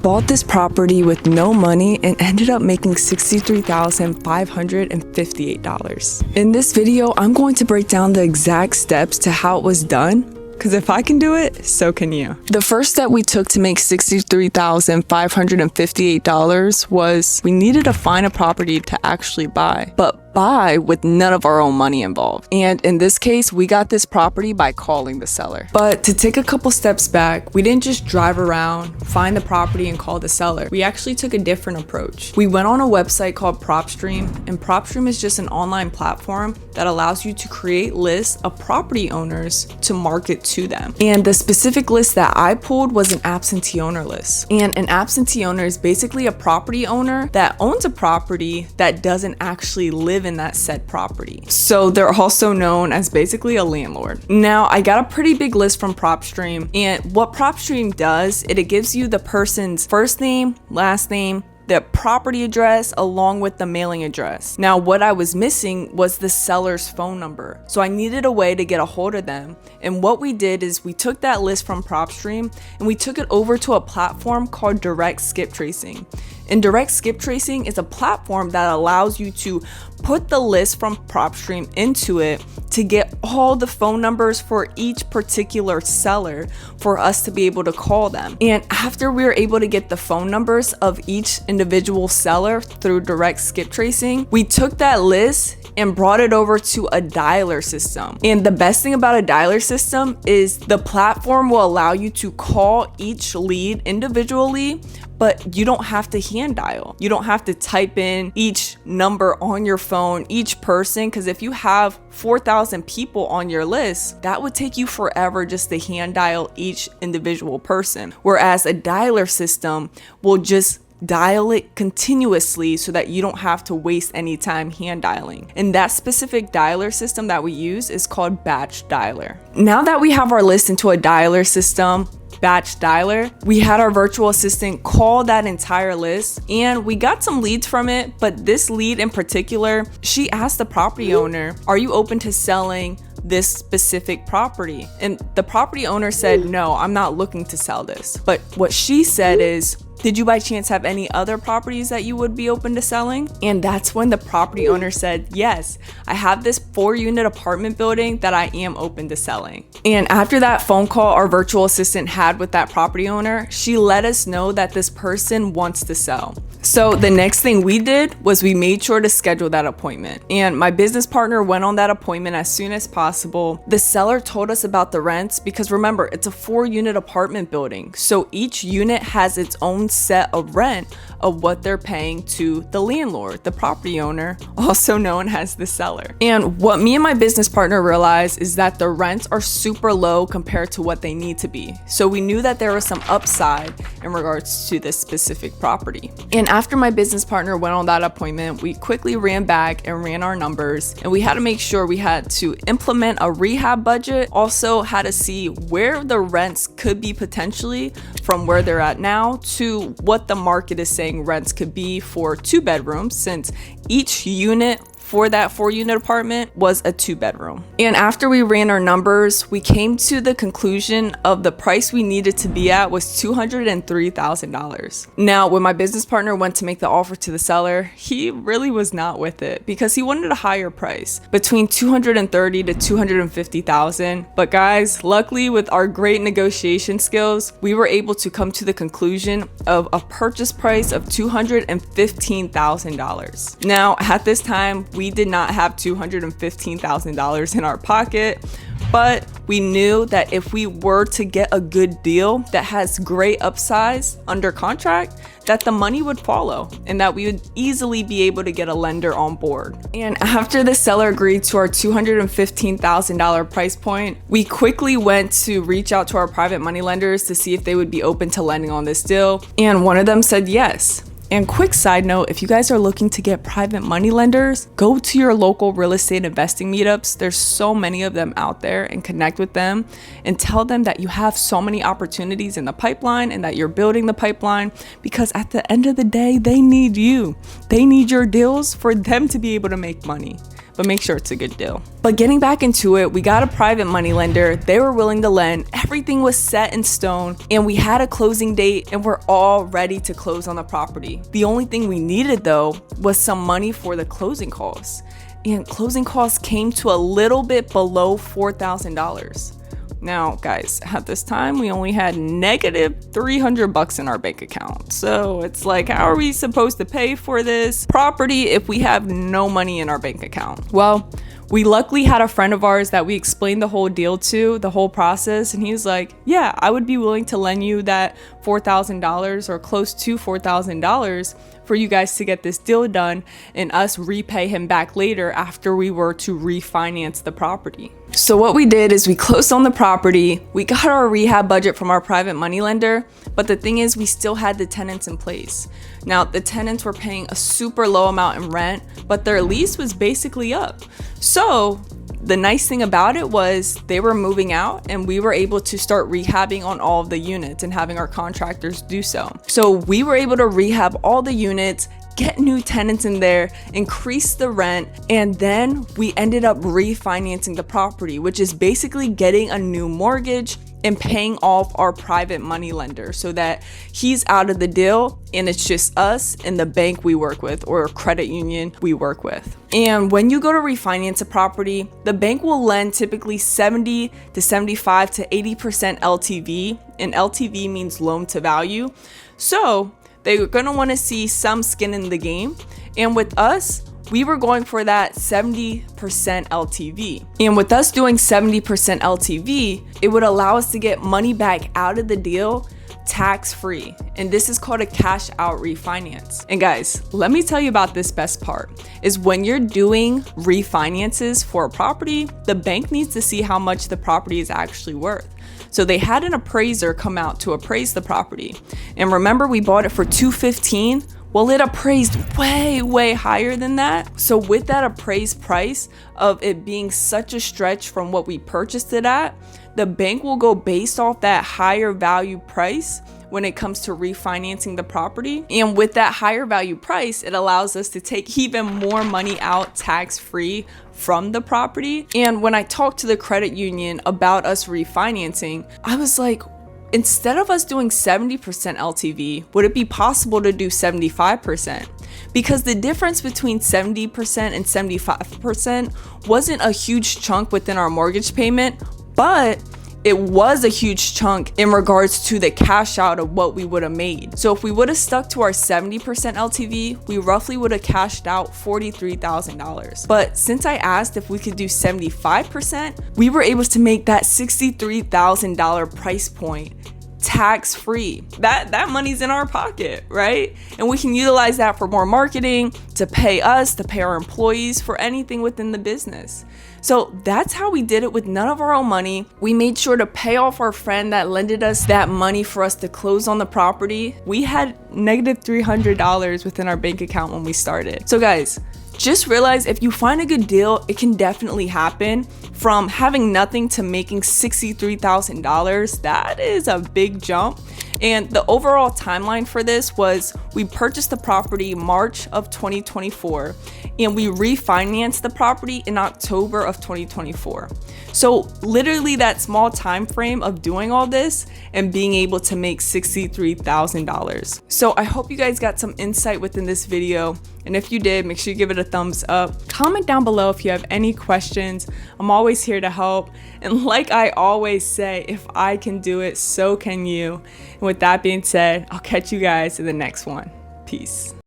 Bought this property with no money and ended up making $63,558. In this video, I'm going to break down the exact steps to how it was done, because if I can do it, so can you. The first step we took to make $63,558 was we needed to find a property to actually buy, but buy with none of our own money involved. And in this case, we got this property by calling the seller. But to take a couple steps back, we didn't just drive around, find the property and call the seller. We actually took a different approach. We went on a website called PropStream, and PropStream is just an online platform that allows you to create lists of property owners to market to them. And the specific list that I pulled was an absentee owner list. And an absentee owner is basically a property owner that owns a property that doesn't actually live in that said property. So they're also known as basically a landlord. Now, I got a pretty big list from PropStream, and what PropStream does, it gives you the person's first name, last name, the property address, along with the mailing address. Now, what I was missing was the seller's phone number. So I needed a way to get a hold of them. And what we did is we took that list from PropStream and we took it over to a platform called Direct Skip Tracing. And Direct Skip Tracing is a platform that allows you to put the list from PropStream into it to get all the phone numbers for each particular seller for us to be able to call them. And after we were able to get the phone numbers of each individual seller through Direct Skip Tracing, we took that list and brought it over to a dialer system. And the best thing about a dialer system is the platform will allow you to call each lead individually, but you don't have to hand dial. You don't have to type in each number on your phone, each person, because if you have 4,000 people on your list, that would take you forever just to hand dial each individual person. Whereas a dialer system will just dial it continuously so that you don't have to waste any time hand dialing. And that specific dialer system that we use is called batch dialer. Now that we have our list into a dialer system, batch dialer, we had our virtual assistant call that entire list and we got some leads from it. But this lead in particular, she asked the property owner, "Are you open to selling this specific property?" And the property owner said, "No, I'm not looking to sell this." But what she said is, "Did you by chance have any other properties that you would be open to selling?" And that's when the property owner said, "Yes, I have this 4-unit apartment building that I am open to selling." And after that phone call our virtual assistant had with that property owner, she let us know that this person wants to sell. So the next thing we did was we made sure to schedule that appointment. And my business partner went on that appointment as soon as possible. The seller told us about the rents because remember, it's a 4-unit apartment building. So each unit has its own set of rent of what they're paying to the landlord, the property owner, also known as the seller. And what me and my business partner realized is that the rents are super low compared to what they need to be. So we knew that there was some upside in regards to this specific property. And after my business partner went on that appointment, we quickly ran back and ran our numbers, and we had to make sure we had to implement a rehab budget, also had to see where the rents could be potentially from where they're at now to what the market is saying rents could be for 2 bedrooms, since each unit for that 4-unit apartment was a 2-bedroom. And after we ran our numbers, we came to the conclusion of the price we needed to be at was $203,000. Now, when my business partner went to make the offer to the seller, he really was not with it because he wanted a higher price, between $230,000 to $250,000. But guys, luckily with our great negotiation skills, we were able to come to the conclusion of a purchase price of $215,000. Now, at this time, we did not have $215,000 in our pocket, but we knew that if we were to get a good deal that has great upsides under contract, that the money would follow and that we would easily be able to get a lender on board. And after the seller agreed to our $215,000 price point, we quickly went to reach out to our private money lenders to see if they would be open to lending on this deal. And one of them said yes. And quick side note, if you guys are looking to get private money lenders, go to your local real estate investing meetups. There's so many of them out there, and connect with them and tell them that you have so many opportunities in the pipeline and that you're building the pipeline, because at the end of the day, they need you. They need your deals for them to be able to make money. but make sure it's a good deal. But getting back into it, we got a private money lender. They were willing to lend. Everything was set in stone, and we had a closing date, and we're all ready to close on the property. The only thing we needed though was some money for the closing costs, and closing costs came to a little bit below $4,000. Now, guys, at this time, we only had negative $300 in our bank account. So it's like, how are we supposed to pay for this property if we have no money in our bank account? Well, we luckily had a friend of ours that we explained the whole deal to, the whole process, and he's like, yeah, I would be willing to lend you that $4,000 or close to $4,000 for you guys to get this deal done and us repay him back later after we were to refinance the property. So what we did is we closed on the property, we got our rehab budget from our private money lender, but the thing is we still had the tenants in place. Now, the tenants were paying a super low amount in rent, but their lease was basically up. So the nice thing about it was they were moving out and we were able to start rehabbing on all of the units and having our contractors do so. So we were able to rehab all the units, get new tenants in there, increase the rent, and then we ended up refinancing the property, which is basically getting a new mortgage and paying off our private money lender so that he's out of the deal and it's just us and the bank we work with or credit union we work with. And when you go to refinance a property, the bank will lend typically 70 to 75 to 80% LTV, and LTV means loan to value. So they're gonna wanna see some skin in the game. And with us, we were going for that 70% LTV. And with us doing 70% LTV, it would allow us to get money back out of the deal tax-free. And this is called a cash out refinance. And guys, let me tell you about this best part, is when you're doing refinances for a property, the bank needs to see how much the property is actually worth. So they had an appraiser come out to appraise the property. And remember, we bought it for $215. Well, it appraised way higher than that. So with that appraised price of it being such a stretch from what we purchased it at, the bank will go based off that higher value price when it comes to refinancing the property. And with that higher value price, it allows us to take even more money out tax-free from the property. And when I talked to the credit union about us refinancing, I was like, instead of us doing 70% LTV, would it be possible to do 75%? Because the difference between 70% and 75% wasn't a huge chunk within our mortgage payment, but it was a huge chunk in regards to the cash out of what we would have made. So if we would have stuck to our 70% LTV, we roughly would have cashed out $43,000. But since I asked if we could do 75%, we were able to make that $63,000 price point tax-free. That money's in our pocket, right? And we can utilize that for more marketing, to pay us, to pay our employees, for anything within the business. So that's how we did it with none of our own money. We made sure to pay off our friend that lended us that money for us to close on the property. We had negative $300 within our bank account when we started. So guys, just realize if you find a good deal, it can definitely happen. From having nothing to making $63,000, that is a big jump. And the overall timeline for this was we purchased the property March of 2024 and we refinanced the property in October of 2024. So literally that small time frame of doing all this and being able to make $63,000. So I hope you guys got some insight within this video. And if you did, make sure you give it a thumbs up. Comment down below if you have any questions. I'm always here to help. And like I always say, if I can do it, so can you. And with that being said, I'll catch you guys in the next one. Peace.